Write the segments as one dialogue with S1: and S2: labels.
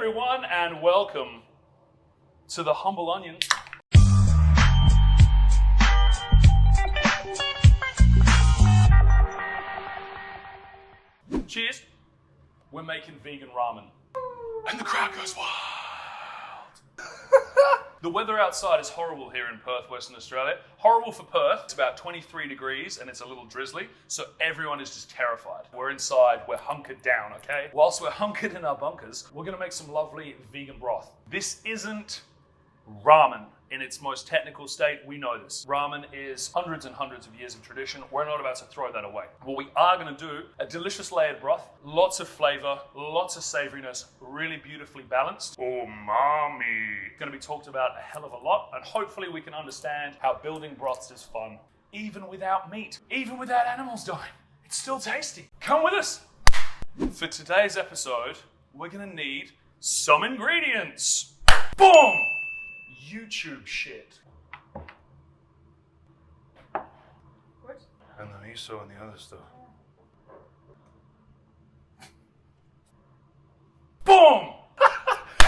S1: everyone, and welcome to the Humble Onion. Cheers. We're making vegan ramen. And the crowd goes wild. The weather outside is horrible here in Perth, Western Australia. Horrible for Perth. It's about 23 degrees and it's a little drizzly, so everyone is just terrified. We're inside, we're hunkered down, okay? Whilst we're hunkered in our bunkers, we're gonna make some lovely vegan broth. This isn't ramen in its most technical state. We know this. Ramen is hundreds and hundreds of years of tradition. We're not about to throw that away. What we are gonna do, a delicious layered broth, lots of flavor, lots of savouriness, really beautifully balanced. Umami. Gonna be talked about a hell of a lot, and hopefully we can understand how building broths is fun, even without meat, even without animals dying. It's still tasty. Come with us. For today's episode, we're gonna need some ingredients. Boom! YouTube shit.
S2: What?
S3: And the miso and the other stuff.
S1: Boom!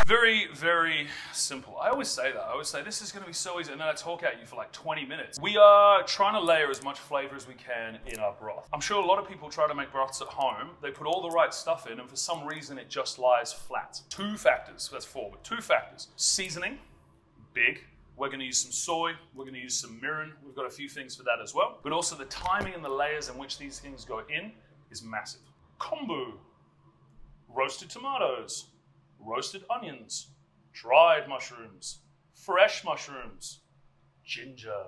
S1: Very, very simple. I always say that. I always say this is going to be so easy, and then I talk at you for like 20 minutes. We are trying to layer as much flavor as we can in our broth. I'm sure a lot of people try to make broths at home. They put all the right stuff in, and for some reason it just lies flat. Two factors. That's four, but two factors. Seasoning. Big. We're going to use some soy, we're going to use some mirin, we've got a few things for that as well. But also the timing and the layers in which these things go in is massive. Kombu, roasted tomatoes, roasted onions, dried mushrooms, fresh mushrooms, ginger.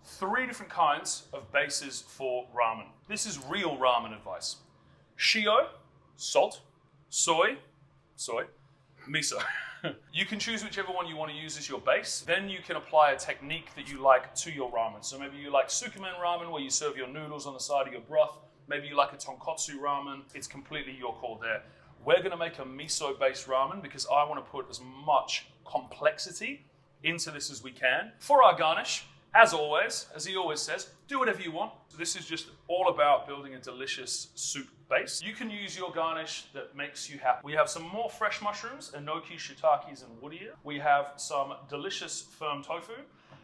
S1: 3 different kinds of bases for ramen. This is real ramen advice. Shio, salt, soy, miso. You can choose whichever one you want to use as your base. Then you can apply a technique that you like to your ramen. So maybe you like sukemen ramen, where you serve your noodles on the side of your broth. Maybe you like a tonkotsu ramen. It's completely your call there. We're going to make a miso-based ramen because I want to put as much complexity into this as we can. For our garnish, as always, as he always says, do whatever you want. So this is just all about building a delicious soup base. You can use your garnish that makes you happy. We have some more fresh mushrooms, enoki, shiitakes, and wood ear. We have some delicious firm tofu.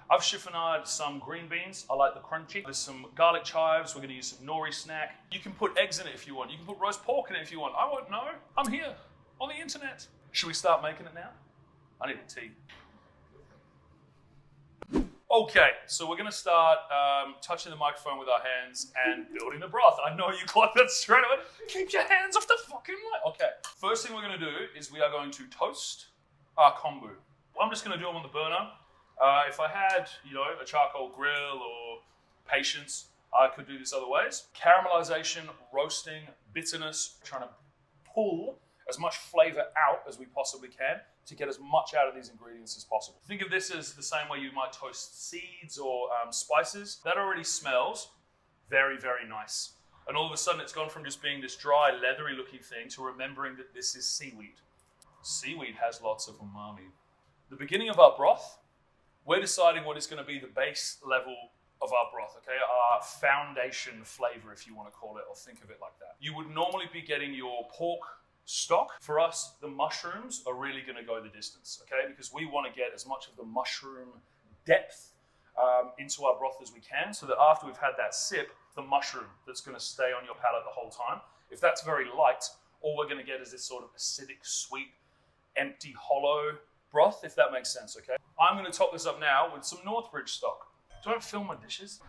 S1: I've chiffonade some green beans. I like the crunchy. There's some garlic chives. We're gonna use some nori snack. You can put eggs in it if you want. You can put roast pork in it if you want. I won't know. I'm here on the internet. Should we start making it now? I need a tea. Okay, so we're gonna start touching the microphone with our hands and building the broth. I know you caught that straight away. Keep your hands off the fucking mic. Okay, first thing we're gonna do is we are going to toast our kombu. I'm just gonna do them on the burner. If I had, a charcoal grill or patience, I could do this other ways. Caramelization, roasting, bitterness, trying to pull as much flavor out as we possibly can to get as much out of these ingredients as possible. Think of this as the same way you might toast seeds or spices. That already smells very, very nice. And all of a sudden it's gone from just being this dry, leathery looking thing to remembering that this is seaweed. Seaweed has lots of umami. The beginning of our broth, we're deciding what is going to be the base level of our broth, okay? Our foundation flavor, if you want to call it, or think of it like that. You would normally be getting your pork stock. For us, the mushrooms are really going to go the distance, okay? Because we want to get as much of the mushroom depth into our broth as we can, so that after we've had that sip, the mushroom that's going to stay on your palate the whole time. If that's very light, all we're going to get is this sort of acidic, sweet, empty, hollow broth, if that makes sense, okay? I'm going to top this up now with some Northbridge stock. Don't film my dishes.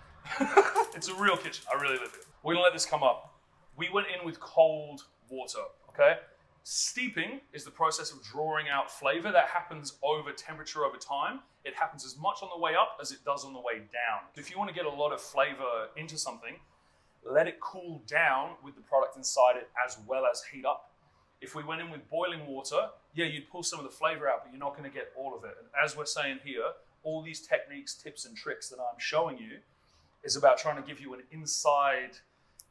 S1: It's a real kitchen. I really live here. We're going to let this come up. We went in with cold water, okay? Steeping is the process of drawing out flavor. That happens over temperature over time. It happens as much on the way up as it does on the way down. If you want to get a lot of flavor into something, let it cool down with the product inside it as well as heat up. If we went in with boiling water, yeah, you'd pull some of the flavor out, but you're not going to get all of it. And as we're saying here, all these techniques, tips, and tricks that I'm showing you is about trying to give you an inside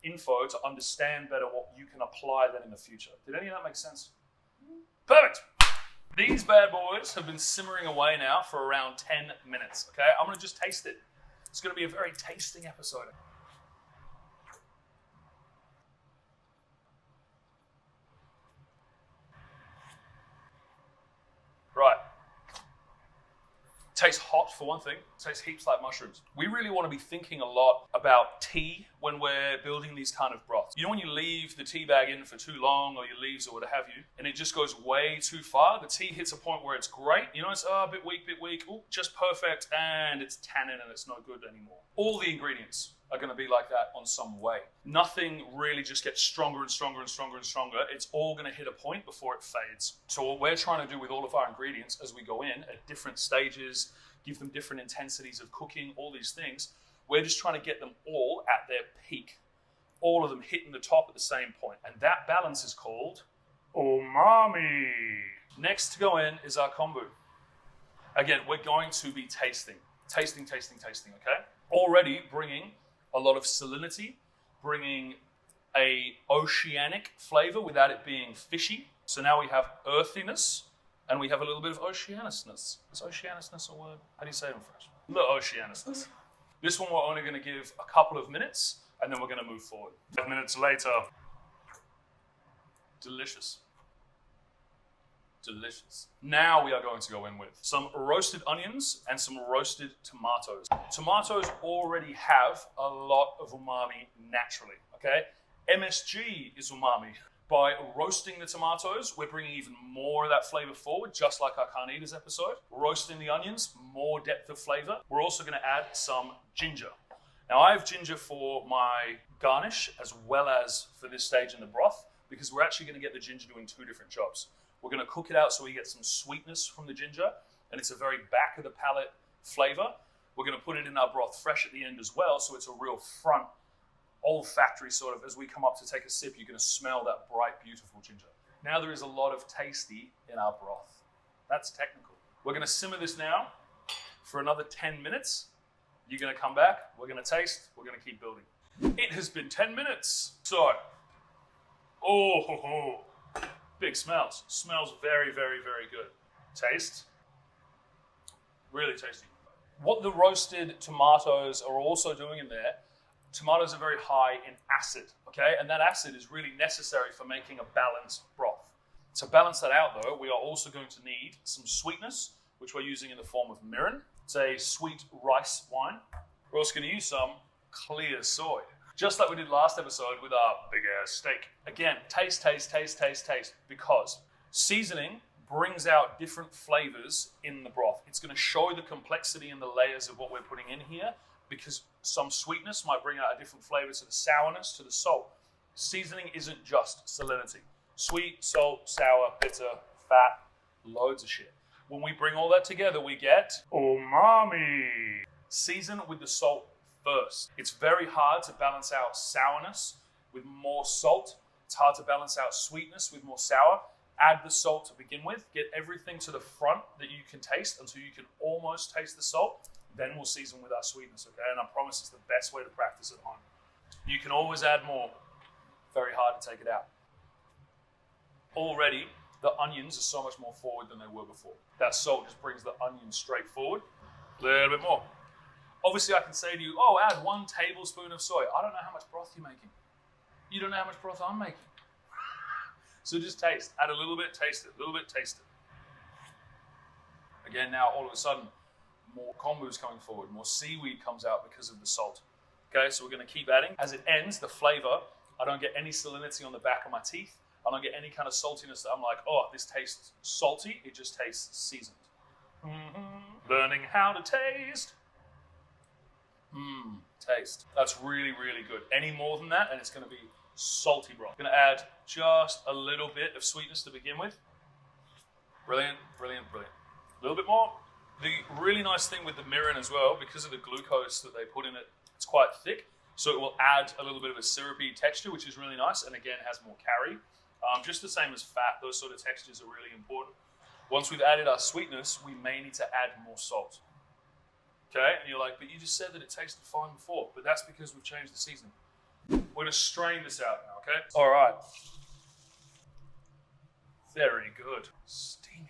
S1: info to understand better what you can apply then in the future. Did any of that make sense? Perfect. These bad boys have been simmering away now for around 10 minutes, okay? I'm going to just taste it. It's going to be a very tasting episode. Tastes hot for one thing. Tastes heaps like mushrooms. We really want to be thinking a lot about tea when we're building these kind of broths. You know when you leave the tea bag in for too long or your leaves or what have you, and it just goes way too far, the tea hits a point where it's great. You know, it's a bit weak, ooh, just perfect, and it's tannin and it's no good anymore. All the ingredients are going to be like that on some way. Nothing really just gets stronger and stronger and stronger and stronger. It's all going to hit a point before it fades. So what we're trying to do with all of our ingredients as we go in at different stages, give them different intensities of cooking, all these things, we're just trying to get them all at their peak. All of them hitting the top at the same point. And that balance is called umami. Next to go in is our kombu. Again, we're going to be tasting, okay? Already bringing a lot of salinity, bringing a oceanic flavor without it being fishy. So now we have earthiness, and we have a little bit of oceanousness. Is oceanousness a word? How do you say it in French? The oceanousness. This one we're only going to give a couple of minutes, and then we're going to move forward. 5 minutes later. Delicious. Delicious. Now we are going to go in with some roasted onions and some roasted tomatoes. Tomatoes already have a lot of umami naturally, okay? MSG is umami. By roasting the tomatoes, we're bringing even more of that flavor forward, just like our carnitas episode. Roasting the onions, more depth of flavor. We're also going to add some ginger. Now, I have ginger for my garnish as well as for this stage in the broth, because we're actually going to get the ginger doing two different jobs. We're going to cook it out so we get some sweetness from the ginger, and it's a very back of the palate flavor. We're going to put it in our broth fresh at the end as well, so it's a real front olfactory sort of, as we come up to take a sip, you're going to smell that bright, beautiful ginger. Now there is a lot of tasty in our broth. That's technical. We're going to simmer this now for another 10 minutes. You're going to come back, we're going to taste, we're going to keep building. It has been 10 minutes. So, big smells. Smells very, very, very good. Taste. Really tasty. What the roasted tomatoes are also doing in there, tomatoes are very high in acid, okay? And that acid is really necessary for making a balanced broth. To balance that out though, we are also going to need some sweetness, which we're using in the form of mirin. It's a sweet rice wine. We're also going to use some clear soy, just like we did last episode with our big ass steak. Again, taste, because seasoning brings out different flavors in the broth. It's going to show the complexity and the layers of what we're putting in here, because some sweetness might bring out a different flavor to the sourness, to the salt. Seasoning isn't just salinity. Sweet, salt, sour, bitter, fat, loads of shit. When we bring all that together, we get umami. Season with the salt first. It's very hard to balance out sourness with more salt. It's hard to balance out sweetness with more sour. Add the salt to begin with. Get everything to the front that you can taste until you can almost taste the salt. Then we'll season with our sweetness, okay? And I promise it's the best way to practice at home. You can always add more. Very hard to take it out. Already, the onions are so much more forward than they were before. That salt just brings the onions straight forward. A little bit more. Obviously, I can say to you, add 1 tablespoon of soy. I don't know how much broth you're making. You don't know how much broth I'm making. So just taste. Add a little bit, taste it. A little bit, taste it. Again, now all of a sudden, more kombu is coming forward. More seaweed comes out because of the salt. Okay, so we're going to keep adding. As it ends, the flavor, I don't get any salinity on the back of my teeth. I don't get any kind of saltiness that I'm like, this tastes salty. It just tastes seasoned. Learning how to taste. Taste. That's really, really good. Any more than that, and it's going to be salty broth. I'm going to add just a little bit of sweetness to begin with. Brilliant, brilliant, brilliant. A little bit more. The really nice thing with the mirin as well, because of the glucose that they put in it, it's quite thick. So it will add a little bit of a syrupy texture, which is really nice, and again, has more carry. Just the same as fat, those sort of textures are really important. Once we've added our sweetness, we may need to add more salt. Okay, and you're like, but you just said that it tasted fine before, but that's because we've changed the seasoning. We're gonna strain this out now, okay? All right. Very good. Steamy.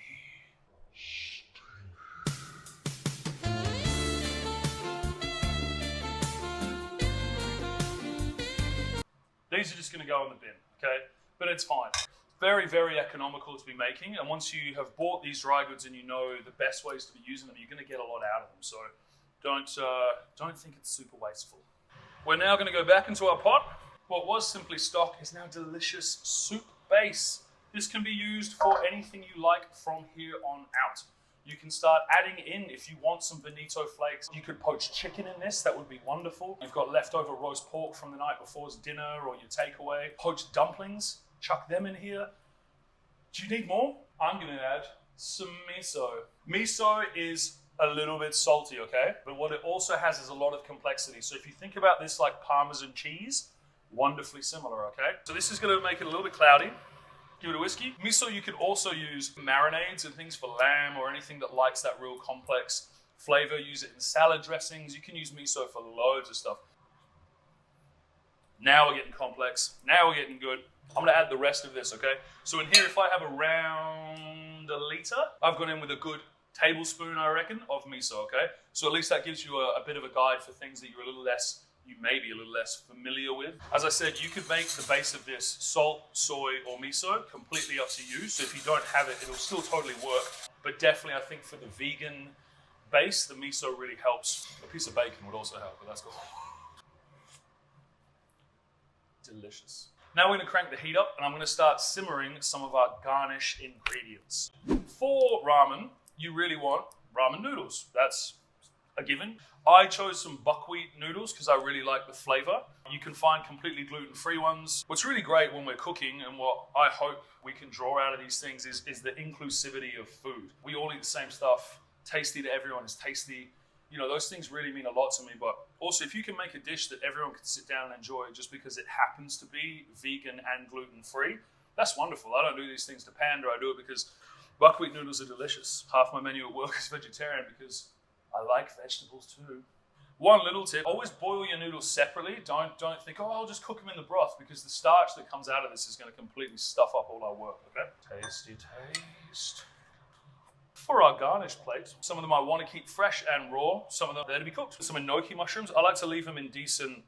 S1: These are just gonna go in the bin, okay? But it's fine. Very, very economical to be making. And once you have bought these dry goods and you know the best ways to be using them, you're going to get a lot out of them. So don't think it's super wasteful. We're now going to go back into our pot. What was simply stock is now delicious soup base. This can be used for anything you like from here on out. You can start adding in, if you want some bonito flakes, you could poach chicken in this, that would be wonderful. You've got leftover roast pork from the night before's dinner or your takeaway. Poached dumplings, chuck them in here. Do you need more? I'm gonna add some miso. Miso is a little bit salty, okay? But what it also has is a lot of complexity. So if you think about this like Parmesan cheese, wonderfully similar, okay? So this is gonna make it a little bit cloudy. Give it a whiskey. Miso, you could also use marinades and things for lamb or anything that likes that real complex flavor. Use it in salad dressings. You can use miso for loads of stuff. Now we're getting complex. Now we're getting good. I'm gonna add the rest of this, okay? So in here, if I have around a liter, I've gone in with a good tablespoon, I reckon, of miso, okay? So at least that gives you a bit of a guide for things that you may be a little less familiar with. As I said, you could make the base of this salt, soy, or miso, completely up to you. So if you don't have it, it'll still totally work. But definitely, I think for the vegan base, the miso really helps. A piece of bacon would also help, but that's cool. Delicious. Now we're gonna crank the heat up and I'm gonna start simmering some of our garnish ingredients. For ramen, you really want ramen noodles. That's a given. I chose some buckwheat noodles because I really like the flavor. You can find completely gluten-free ones. What's really great when we're cooking and what I hope we can draw out of these things is the inclusivity of food. We all eat the same stuff. Tasty to everyone is tasty. You know, those things really mean a lot to me, but also if you can make a dish that everyone can sit down and enjoy just because it happens to be vegan and gluten-free, that's wonderful. I don't do these things to pander. I do it because buckwheat noodles are delicious. Half my menu at work is vegetarian because I like vegetables too. One little tip, always boil your noodles separately. Don't think, oh, I'll just cook them in the broth because the starch that comes out of this is going to completely stuff up all our work, okay? Tasty taste. For our garnish plate, some of them I want to keep fresh and raw. Some of them they're to be cooked. Some enoki mushrooms, I like to leave them in decent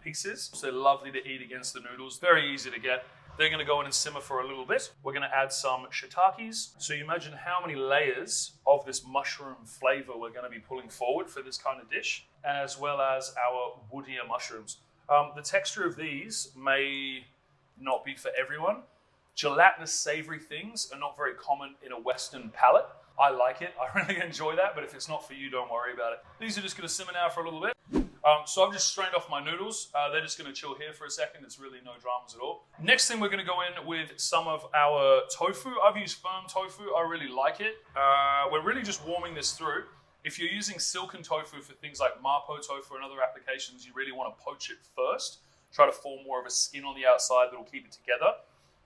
S1: pieces. So they're lovely to eat against the noodles. Very easy to get. They're going to go in and simmer for a little bit. We're going to add some shiitakes. So you imagine how many layers of this mushroom flavor we're going to be pulling forward for this kind of dish, as well as our woodier mushrooms. The texture of these may not be for everyone. Gelatinous savory things are not very common in a Western palate. I like it. I really enjoy that, but if it's not for you, don't worry about it. These are just going to simmer now for a little bit. So I've just strained off my noodles. They're just going to chill here for a second. It's really no dramas at all. Next thing, we're going to go in with some of our tofu. I've used firm tofu. I really like it. We're really just warming this through. If you're using silken tofu for things like mapo tofu and other applications, you really want to poach it first. Try to form more of a skin on the outside that'll keep it together.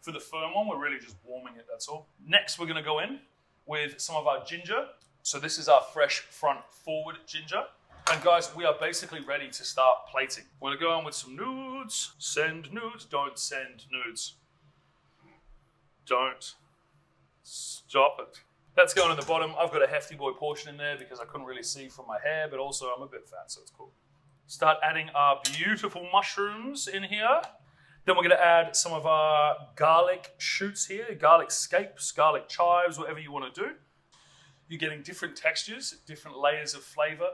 S1: For the firm one, we're really just warming it, that's all. Next, we're going to go in with some of our ginger. So this is our fresh front forward ginger. And guys, we are basically ready to start plating. We're gonna go on with some nudes. Send nudes, don't send nudes. Don't stop it. That's going in the bottom. I've got a hefty boy portion in there because I couldn't really see from my hair, but also I'm a bit fat, so it's cool. Start adding our beautiful mushrooms in here. Then we're gonna add some of our garlic shoots here, garlic scapes, garlic chives, whatever you wanna do. You're getting different textures, different layers of flavor.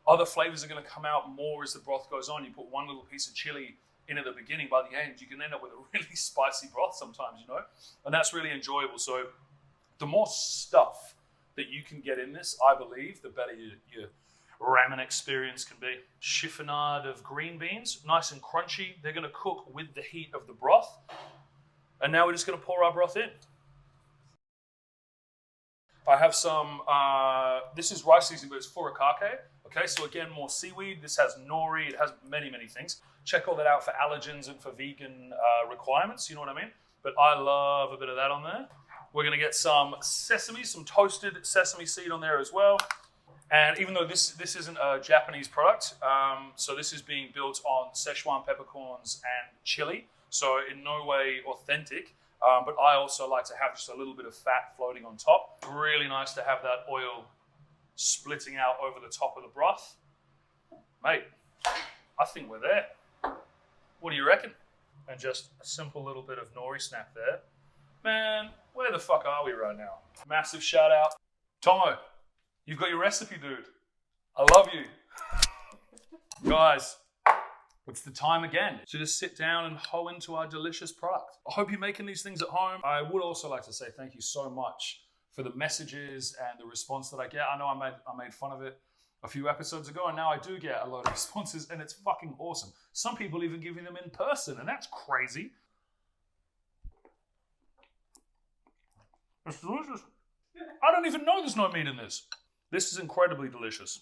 S1: Other flavors are going to come out more as the broth goes on. You put one little piece of chili in at the beginning. By the end, you can end up with a really spicy broth sometimes, you know? And that's really enjoyable. So the more stuff that you can get in this, I believe, the better your ramen experience can be. Chiffonade of green beans, nice and crunchy. They're going to cook with the heat of the broth. And now we're just going to pour our broth in. I have some, this is rice seasoning, but it's furikake. Okay, so again, more seaweed. This has nori. It has many, many things. Check all that out for allergens and for vegan requirements. You know what I mean? But I love a bit of that on there. We're going to get some sesame, some toasted sesame seed on there as well. And even though this isn't a Japanese product, so this is being built on Szechuan peppercorns and chili. So in no way authentic. But I also like to have just a little bit of fat floating on top. Really nice to have that oil splitting out over the top of the broth. Mate, I think we're there. What do you reckon? And just a simple little bit of nori snap there. Man, where the fuck are we right now? Massive shout out. Tomo, you've got your recipe, dude. I love you. Guys, it's the time again to just sit down and hoe into our delicious product. I hope you're making these things at home. I would also like to say thank you so much for the messages and the response that I get. I know I made fun of it a few episodes ago, and now I do get a lot of responses, and it's fucking awesome. Some people even giving them in person, and that's crazy. It's delicious. I don't even know there's no meat in this. This is incredibly delicious.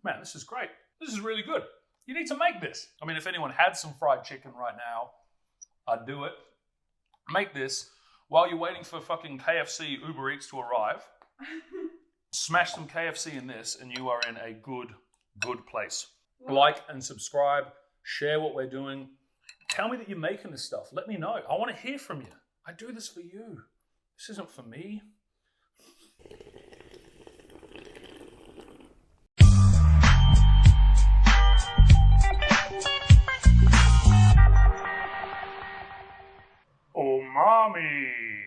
S1: Man, this is great. This is really good. You need to make this. I mean, if anyone had some fried chicken right now, I'd do it. Make this while you're waiting for fucking KFC Uber Eats to arrive. Smash some KFC in this, and you are in a good place. Like and subscribe. Share what we're doing. Tell me that you're making this stuff. Let me know. I want to hear from you. I do this for you. This isn't for me. Umami.